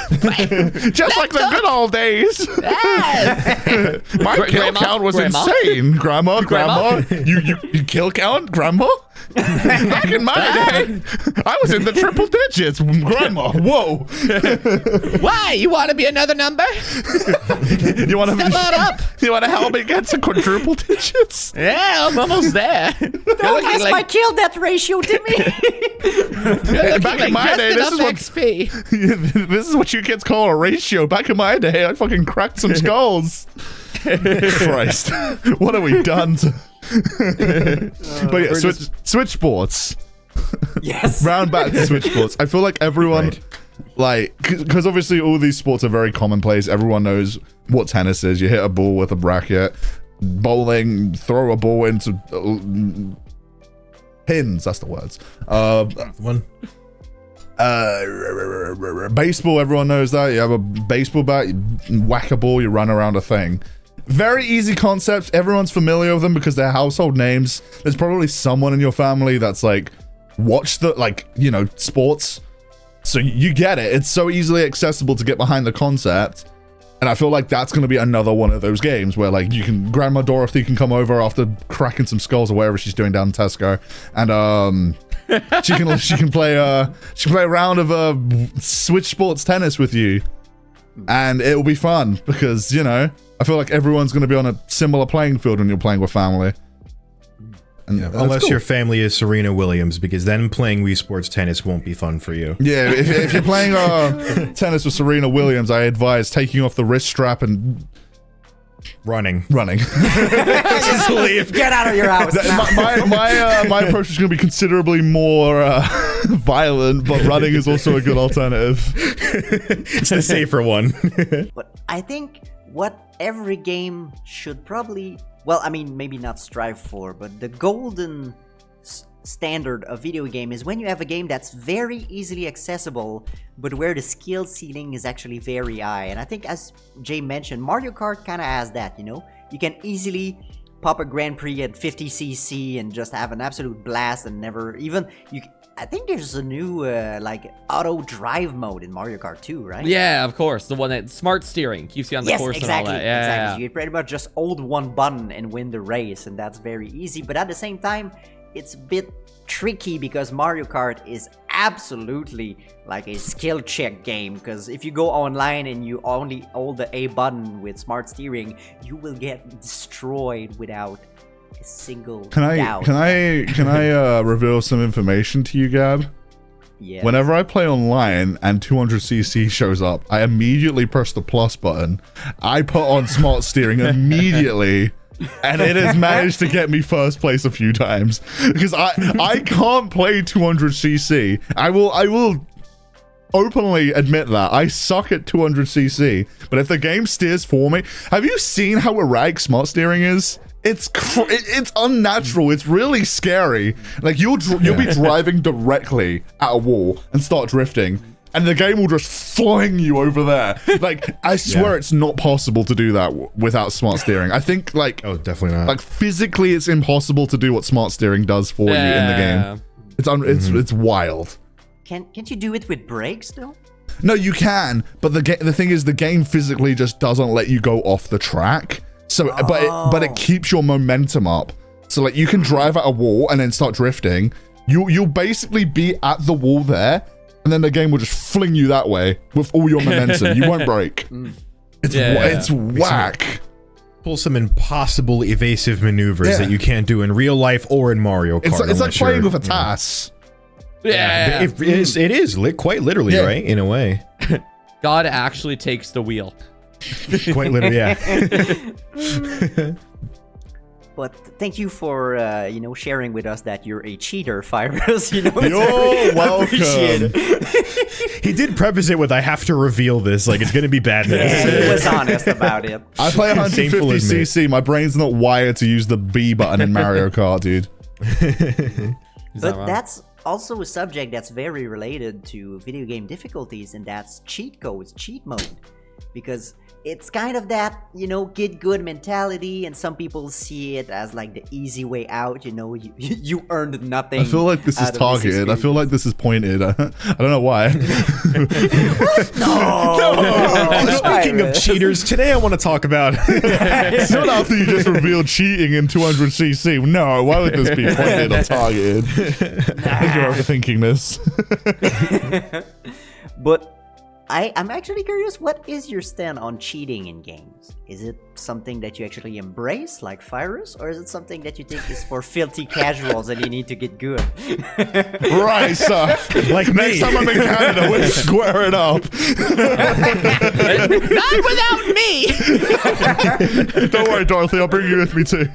Just like the good old days. Yes. My kill count was insane. Grandma. You kill count, Grandma? Back in my day, I was in the triple digits, Grandma. Whoa. Why? You want to be another number? You want Step on up. You want to help me get to quadruple digits? Yeah, I'm almost there. Don't ask my kill death ratio, Timmy. Back in my day, this is what XP. this is what you kids call a ratio. Back in my day, I fucking cracked some skulls. Christ, what have we done to... But yeah, switchboards. Yes. Round back to switchboards. I feel like everyone, like, because obviously all these sports are very commonplace. Everyone knows what tennis is. You hit a ball with a bracket. Bowling, throw a ball into pins. That's the words. One. Baseball, everyone knows that. You have a baseball bat, you whack a ball, you run around a thing. Very easy concepts. Everyone's familiar with them because they're household names. There's probably someone in your family that's like watched the, like, you know, sports. So you get it. It's so easily accessible to get behind the concept. And I feel like that's going to be another one of those games where, like, you can, Grandma Dorothy can come over after cracking some skulls or whatever she's doing down in Tesco, and she can play a round of Switch Sports tennis with you, and it will be fun because, you know, I feel like everyone's going to be on a similar playing field when you're playing with family. And unless your family is Serena Williams, because then playing Wii Sports Tennis won't be fun for you. Yeah, if you're playing tennis with Serena Williams, I advise taking off the wrist strap running. Just leave. Get out of your house. My approach is going to be considerably more violent, but running is also a good alternative. It's the safer one. But I think what every game should probably, well, I mean, maybe not strive for, but the golden standard of video game is when you have a game that's very easily accessible, but where the skill ceiling is actually very high. And I think, as Jay mentioned, Mario Kart kind of has that, you know? You can easily pop a Grand Prix at 50cc and just have an absolute blast and never even... I think there's a new, like, auto drive mode in Mario Kart 2, right? Yeah, of course. The one that smart steering keeps you on the course exactly, and all that. Yeah, exactly. You pretty much just hold one button and win the race, and that's very easy. But at the same time, it's a bit tricky because Mario Kart is absolutely like a skill check game, because if you go online and you only hold the A button with smart steering, you will get destroyed without a single doubt. Can I reveal some information to you, Gab? Yeah. Whenever I play online and 200cc shows up, I immediately press the plus button. I put on smart steering immediately, and it has managed to get me first place a few times because I can't play 200cc. I will openly admit that I suck at 200cc, but if the game steers for me, have you seen how erratic smart steering is? It's unnatural. It's really scary. Like you'll be driving directly at a wall and start drifting, and the game will just fling you over there. Like I swear, it's not possible to do that without smart steering. I think like definitely not. Like physically, it's impossible to do what smart steering does for you in the game. It's wild. Can't you do it with brakes though? No, you can, but the thing is, the game physically just doesn't let you go off the track. So, but it keeps your momentum up. So, like, you can drive at a wall and then start drifting. You'll basically be at the wall there, and then the game will just fling you that way with all your momentum. You won't break. It's whack. Pull some impossible evasive maneuvers that you can't do in real life or in Mario Kart. It's like playing with a TAS. Yeah. It is quite literally, right? In a way. God actually takes the wheel. Quite literally, yeah. But thank you for sharing with us that you're a cheater, Fyrus. You know, you're welcome. He did preface it with, "I have to reveal this, like it's gonna be bad." Yeah, he was honest about it. I play 150cc. My brain's not wired to use the B button in Mario Kart, dude. But that's also a subject that's very related to video game difficulties, and that's cheat codes, cheat mode. Because it's kind of that, get good mentality, and some people see it as like the easy way out. You earned nothing. I feel like this is targeted. I feel like this is pointed. I don't know why. No. Speaking of cheaters, today I want to talk about. Not after you just revealed cheating in 200cc. No, why would this be pointed or targeted? I think you're overthinking this. But I'm actually curious, what is your stand on cheating in games? Is it something that you actually embrace, like Fyrus, or is it something that you think is for filthy casuals and you need to get good? Right, so like next time I'm in Canada, we're squaring up. Not without me. Don't worry, Dorothy, I'll bring you with me too.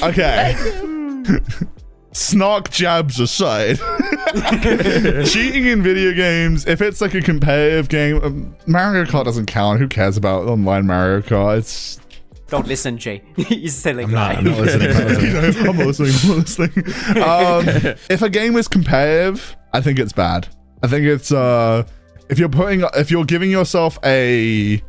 Okay. Snark jabs aside, cheating in video games, if it's like a competitive game, Mario Kart doesn't count. Who cares about online Mario Kart? Don't listen, Jay. He's silly. I'm not listening. I'm not listening. If a game is competitive, I think it's bad. I think it's if you're giving yourself a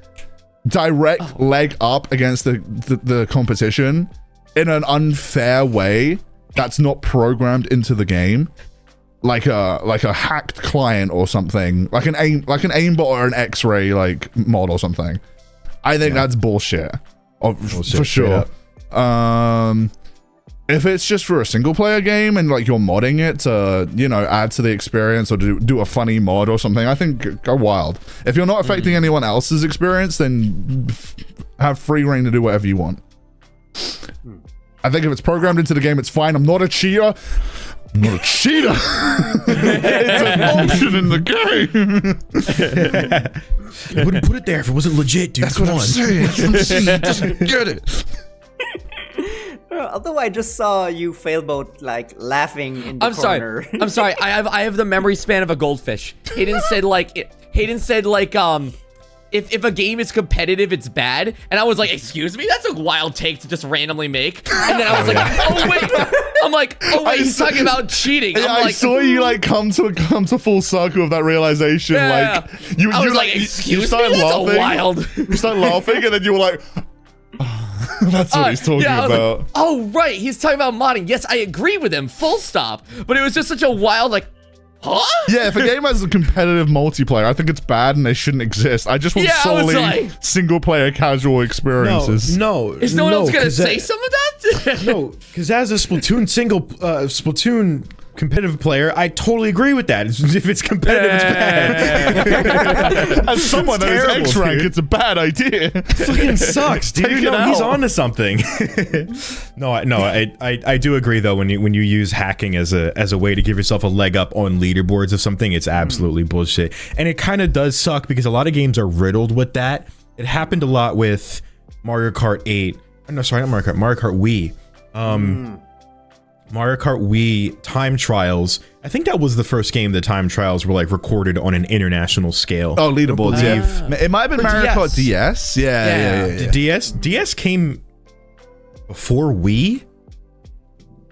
direct leg up against the competition in an unfair way that's not programmed into the game, like a hacked client or something, like an aimbot or an X-ray like mod or something. I think that's bullshit. For sure. If it's just for a single player game and like you're modding it to, add to the experience or do a funny mod or something, I think go wild. If you're not affecting anyone else's experience, then have free reign to do whatever you want. I think if it's programmed into the game, it's fine. I'm not a cheater. It's an option in the game. I wouldn't put it there if it wasn't legit, dude. That's what I'm saying. Get it. Although I just saw you, Failboat, like laughing in the corner. I'm sorry. I have the memory span of a goldfish. Hayden said if a game is competitive, it's bad. And I was like, excuse me? That's a wild take to just randomly make. And then I was like, oh wait. I'm like, oh wait, he's talking about cheating. Yeah, I saw you like come to full circle of that realization. Yeah. Like you was like, excuse you started me? That's laughing. Wild. You started laughing, and then you were like, that's what he's talking about. Like, oh right, he's talking about modding. Yes, I agree with him. Full stop. But it was just such a wild like. Huh? Yeah, if a game has a competitive multiplayer, I think it's bad and they shouldn't exist. I just want solely single-player casual experiences. No. Is no one else gonna say some of that? No, because as a Splatoon Splatoon competitive player, I totally agree with that. If it's competitive, it's bad. As someone that is X-rank, it's a bad idea. Fucking sucks, dude. No, he's onto something. I do agree though. When you use hacking as a way to give yourself a leg up on leaderboards of something, it's absolutely bullshit. And it kind of does suck because a lot of games are riddled with that. It happened a lot with Mario Kart 8. No, sorry, not Mario Kart. Mario Kart Wii. Mario Kart Wii time trials. I think that was the first game the time trials were like recorded on an international scale. Oh, leaderboards, yeah. It might have been Mario Kart DS. Yeah. DS came before Wii?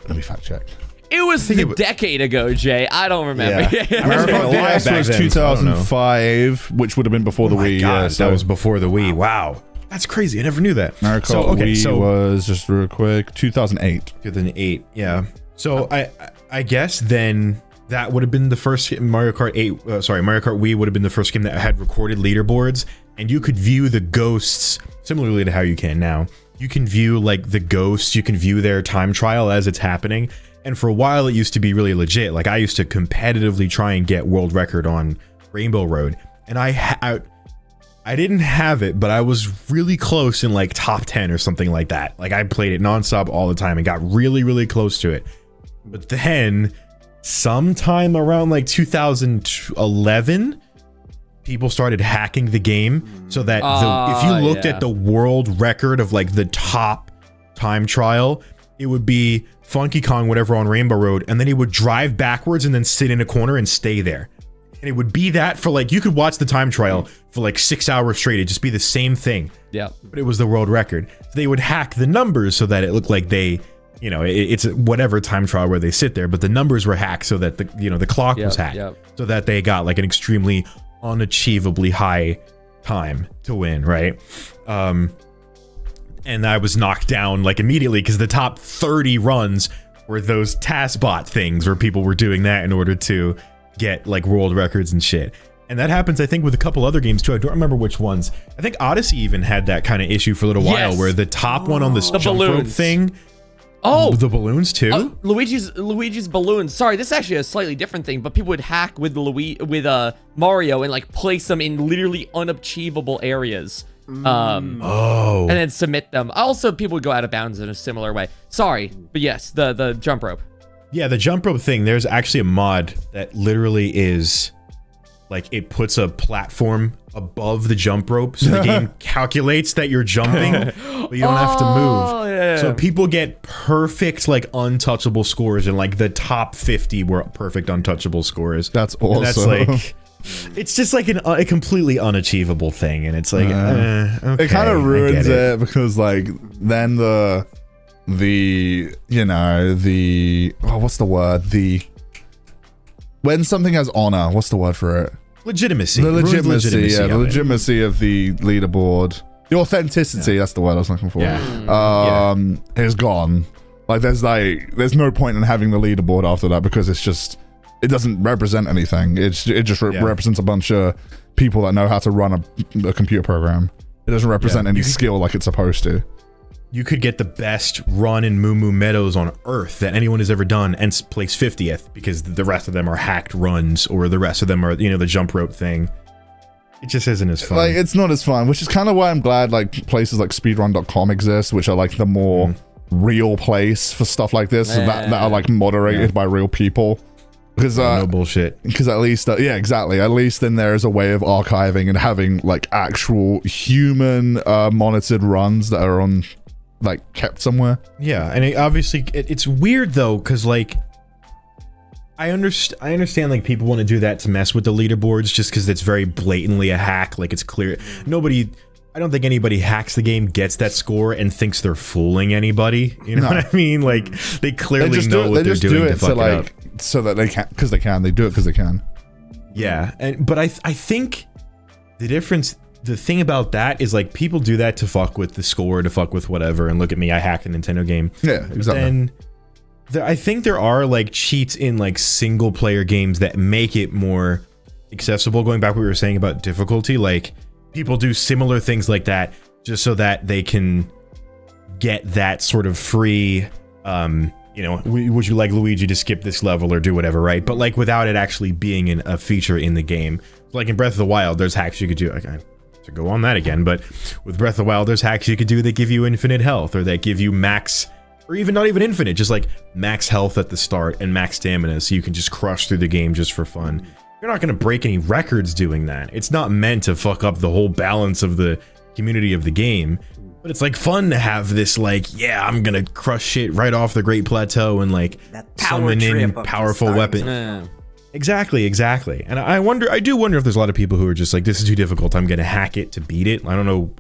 Let me fact check. It was a decade ago, Jay. I don't remember. Yeah. Mario Kart DS was 2005, which would have been before the Wii. God, that was before the Wii. Wow. That's crazy. I never knew that. Mario Kart Wii was, just real quick, 2008. 2008, yeah. So I guess then that would have been the first Mario Kart Wii would have been the first game that had recorded leaderboards, and you could view the ghosts similarly to how you can now. You can view like the ghosts, you can view their time trial as it's happening. And for a while it used to be really legit. Like I used to competitively try and get world record on Rainbow Road, and I didn't have it, but I was really close in like top 10 or something like that. Like I played it nonstop all the time and got really, really close to it. But then sometime around like 2011, people started hacking the game so that if you looked at the world record of like the top time trial, it would be Funky Kong, whatever, on Rainbow Road. And then he would drive backwards and then sit in a corner and stay there. And it would be that for like, you could watch the time trial for like 6 hours straight. It'd just be the same thing. Yeah. But it was the world record. So they would hack the numbers so that it looked like they, it's whatever time trial where they sit there, but the numbers were hacked so that the clock was hacked. So that they got like an extremely unachievably high time to win, right? And I was knocked down like immediately because the top 30 runs were those TaskBot things where people were doing that in order to get like world records and shit. And that happens, I think, with a couple other games too. I don't remember which ones. I think Odyssey even had that kind of issue for a little while, where the top one on this jump rope thing. Oh, the balloons too. Luigi's balloons. Sorry, this is actually a slightly different thing. But people would hack with Mario and like place them in literally unachievable areas. And then submit them. Also, people would go out of bounds in a similar way. Sorry, but yes, the jump rope. Yeah, the jump rope thing. There's actually a mod that literally is like it puts a platform above the jump rope, so the game calculates that you're jumping, but you don't have to move. Yeah. So people get perfect, like untouchable scores, and like the top 50 were perfect untouchable scores. That's awesome. And that's like. It's just like a completely unachievable thing, and it's like okay, it kind of ruins it because like then what's the word, when something has honor, what's the word for it? Legitimacy. The legitimacy of the leaderboard, the authenticity. That's the word I was looking for. Is gone. Like there's no point in having the leaderboard after that because it doesn't represent anything. It just represents a bunch of people that know how to run a computer program. It doesn't represent any skill like it's supposed to. You could get the best run in Moo Moo Meadows on Earth that anyone has ever done and place 50th because the rest of them are hacked runs, or the rest of them are, the jump rope thing. It just isn't as fun. Like, it's not as fun, which is kind of why I'm glad like places like speedrun.com exist, which are like the more real place for stuff like this, that are like moderated by real people. Because no bullshit. Because at least exactly. At least then there is a way of archiving and having like actual human monitored runs that are on like kept somewhere. Yeah, and it's weird though, because like I understand like people want to do that to mess with the leaderboards just because it's very blatantly a hack. Like it's clear I don't think anybody hacks the game, gets that score, and thinks they're fooling anybody. You know what I mean? Like they clearly know what they're doing to fuck it up. So that they can, because they can. They do it because they can. Yeah, but I think the thing about that is like people do that to fuck with the score, to fuck with whatever, and look at me, I hacked a Nintendo game. Yeah, exactly. And I think there are like cheats in like single player games that make it more accessible. Going back to what we were saying about difficulty, like people do similar things like that just so that they can get that sort of free, would you like Luigi to skip this level or do whatever, right? But like without it actually being a feature in the game. Like in Breath of the Wild, there's hacks you could do. Okay, to go on that again, but with Breath of the Wild, there's hacks you could do that give you infinite health, or that give you max, or even not even infinite, just like max health at the start and max stamina, so you can just crush through the game just for fun. You're not going to break any records doing that. It's not meant to fuck up the whole balance of the community of the game. But it's like fun to have this like, I'm gonna crush shit right off the Great Plateau and like summon in powerful weapons. Exactly. And I do wonder if there's a lot of people who are just like, this is too difficult, I'm gonna hack it to beat it. I don't know,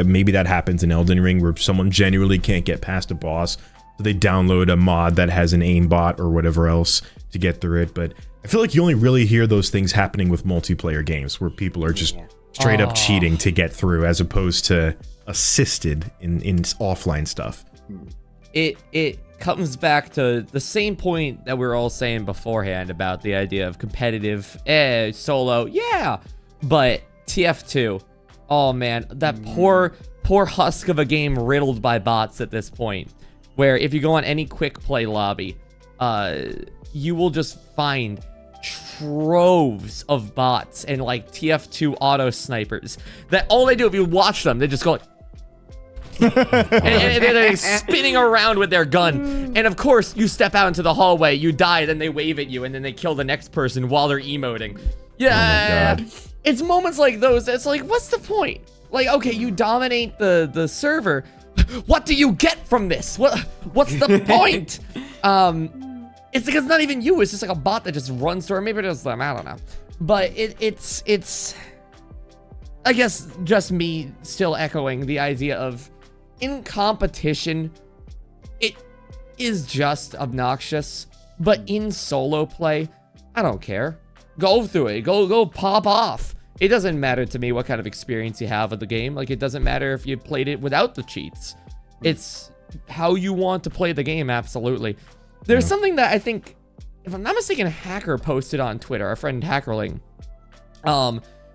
maybe that happens in Elden Ring where someone genuinely can't get past a boss, so they download a mod that has an aimbot or whatever else to get through it. But I feel like you only really hear those things happening with multiplayer games where people are just straight up cheating to get through, as opposed to assisted in offline stuff. It comes back to the same point that we were all saying beforehand about the idea of competitive solo, but TF2, oh man, that poor husk of a game riddled by bots at this point, where if you go on any quick play lobby, you will just find troves of bots and like TF2 auto snipers that all they do, if you watch them, they just go like and they're spinning around with their gun, and of course you step out into the hallway, you die, then they wave at you, and then they kill the next person while they're emoting. Oh my God. It's moments like those that's like, what's the point? Like, okay, you dominate the server, what do you get from this? What's the point? It's because it's not even you, it's just like a bot that just runs through, or maybe it is them, I don't know. But it's I guess just me still echoing the idea of, in competition, it is just obnoxious, but in solo play, I don't care. Go through it, go pop off. it doesn't matter to me what kind of experience you have with the game. Like, it doesn't matter if you played it without the cheats. It's how you want to play the game, absolutely. There's something that I think, if I'm not mistaken, a hacker posted on Twitter, our friend Hackerling,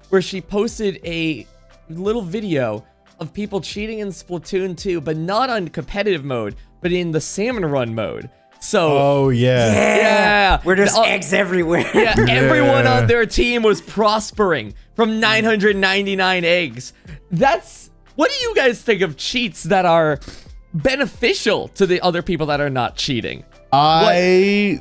where she posted a little video of people cheating in Splatoon 2, but not on competitive mode, but in the salmon run mode. So, yeah, where there's eggs everywhere. Yeah, everyone on their team was prospering from 999 eggs. What do you guys think of cheats that are beneficial to the other people that are not cheating? I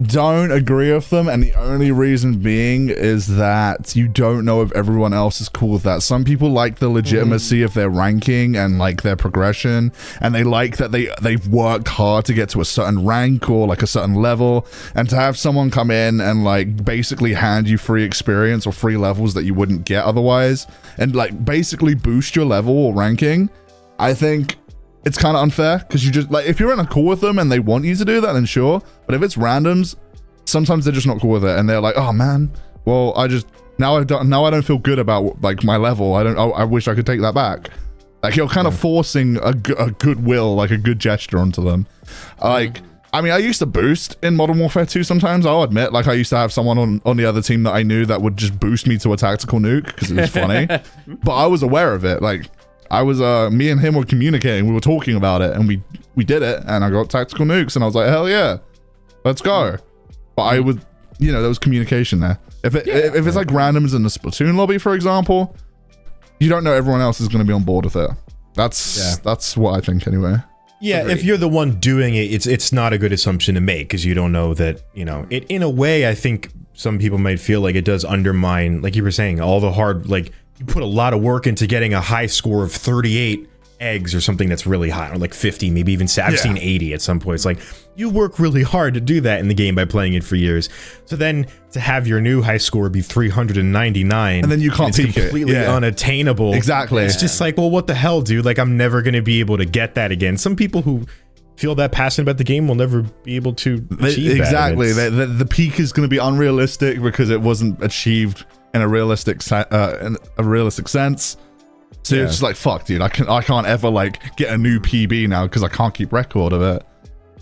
don't agree with them, and the only reason being is that you don't know if everyone else is cool with that. Some people like the legitimacy of their ranking and like their progression, and they like that they've worked hard to get to a certain rank or like a certain level, and to have someone come in and like basically hand you free experience or free levels that you wouldn't get otherwise, and like basically boost your level or ranking, I think it's kind of unfair, because you just like, if you're in a call with them and they want you to do that, then sure. But if it's randoms, sometimes they're just not cool with it, and they're like, oh man, well, I don't feel good about like my level. I wish I could take that back. Like, you're kind of forcing a goodwill, like a good gesture onto them. Like, I mean, I used to boost in Modern Warfare 2 sometimes, I'll admit. Like, I used to have someone on the other team that I knew that would just boost me to a tactical nuke because it was funny. But I was aware of it. Like, me and him were communicating, we were talking about it, and we did it, and I got tactical nukes, and I was like, hell yeah, let's go. But I would, there was communication there. If it's like randoms in the Splatoon lobby, for example, you don't know everyone else is going to be on board with it. That's what I think anyway. Yeah, agreed. If you're the one doing it, it's not a good assumption to make, because you don't know that, it, in a way, I think some people might feel like it does undermine, like you were saying, all the hard, like, you put a lot of work into getting a high score of 38 eggs or something that's really high, or like 50, maybe even I've seen 80 at some points. Like, you work really hard to do that in the game by playing it for years. So then to have your new high score be 399, and then you can't peak it, completely unattainable. Exactly. It's just like, well, what the hell, dude? Like, I'm never going to be able to get that again. Some people who feel that passionate about the game will never be able to achieve exactly. that. The peak is going to be unrealistic because it wasn't achieved in a realistic sense. So it's just like, fuck, dude, I can't ever like get a new PB now because I can't keep record of it.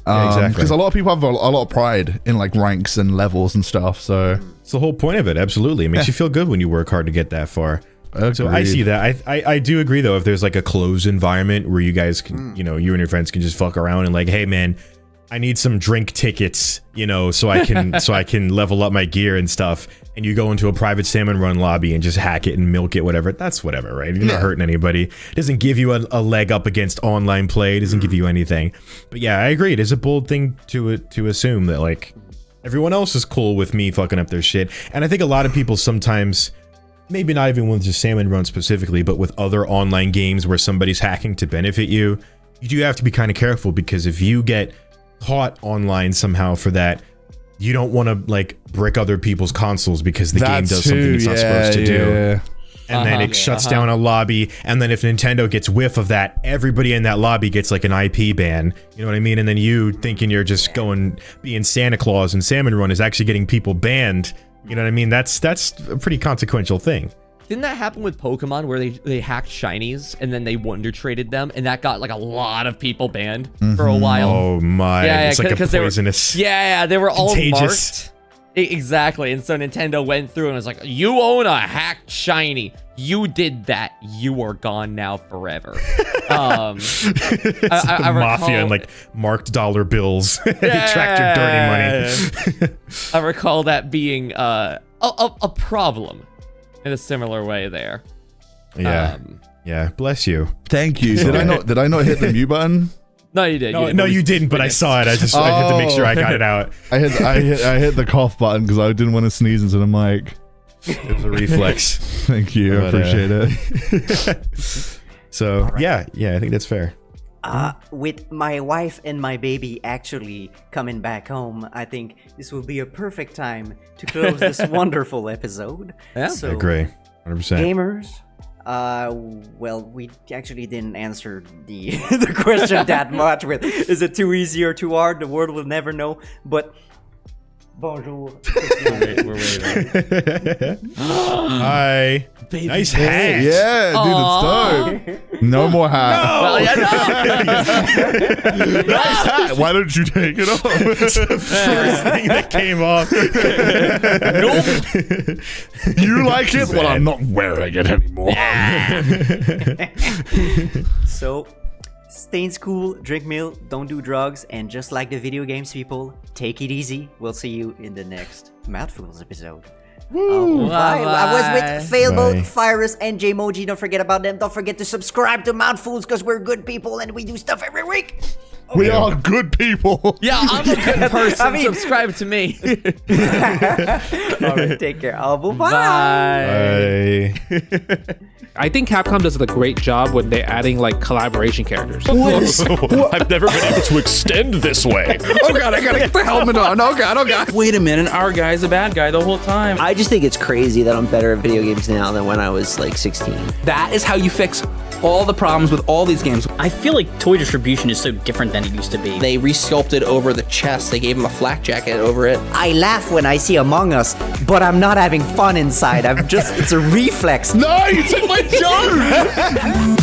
Exactly. Because a lot of people have a lot of pride in like ranks and levels and stuff. So it's the whole point of it. Absolutely, it makes you feel good when you work hard to get that far. Agreed. So I see that. I do agree though. If there's like a closed environment where you guys can, you and your friends can just fuck around and like, hey man, I need some drink tickets, so I can level up my gear and stuff. And you go into a private salmon run lobby and just hack it and milk it, whatever. That's whatever, right? You're not hurting anybody. It doesn't give you a leg up against online play. It doesn't give you anything. But yeah, I agree. It is a bold thing to assume that like everyone else is cool with me fucking up their shit. And I think a lot of people sometimes, maybe not even with just salmon run specifically, but with other online games where somebody's hacking to benefit you, you do have to be kind of careful, because if you get caught online somehow for that, you don't want to like brick other people's consoles because the game does something it's not supposed to do. And then it shuts down a lobby, and then if Nintendo gets whiff of that, everybody in that lobby gets like an IP ban. You know what I mean? And then you thinking you're just being Santa Claus and Salmon Run is actually getting people banned. You know what I mean? That's a pretty consequential thing. Didn't that happen with Pokemon where they hacked shinies and then they wonder traded them, and that got like a lot of people banned for a while? Oh my! Yeah, it's like a poisonous. They were all marked. Exactly, and so Nintendo went through and was like, "You own a hacked shiny. You did that. You are gone now forever." I mafia and like marked dollar bills. They tracked your dirty money. I recall that being a problem. In a similar way there. Yeah, bless you. Thank you. Did I not hit the mute button? No, you did. No, you didn't, but I saw it. I had to make sure I got it out. I hit the cough button because I didn't want to sneeze into the mic. It was a reflex. Thank you. I appreciate it. So, yeah, I think that's fair. With my wife and my baby actually coming back home, I think this will be a perfect time to close this wonderful episode. Yeah, so, I agree. 100%. Gamers, well, we actually didn't answer the question that much with, is it too easy or too hard? The world will never know. But Bonjour. We're waiting. Hi. Baby Nice face. hat. Yeah, dude, it's dope. No more hat. Well, yeah, Nice hat. Why don't you take it off? First thing that came off. You like it? Well, I'm not wearing it anymore. So, stay in school, drink milk, don't do drugs, and just like the video games people, take it easy. We'll see you in the next Mouthfools episode. Woo. Bye. I was with Failboat, Bye. Fyrus, and Jaymoji. Don't forget about them. Don't forget to subscribe to Mouthfools because we're good people and we do stuff every week. We are good people. yeah, I'm a good person. I mean- Subscribe to me. All right, take care. Bye. Bye. I think Capcom does a great job when they're adding like collaboration characters. I've never been able to extend this way. Oh god, I gotta get the helmet on. Oh god. Wait a minute, our guy's a bad guy the whole time. I just think it's crazy that I'm better at video games now than when I was like 16. That is how you fix all the problems with all these games. I feel like toy distribution is so different than it used to be. They resculpted over the chest. They gave him a flak jacket over it. I laugh when I see Among Us, but I'm not having fun inside. It's a reflex. No, you took my joke.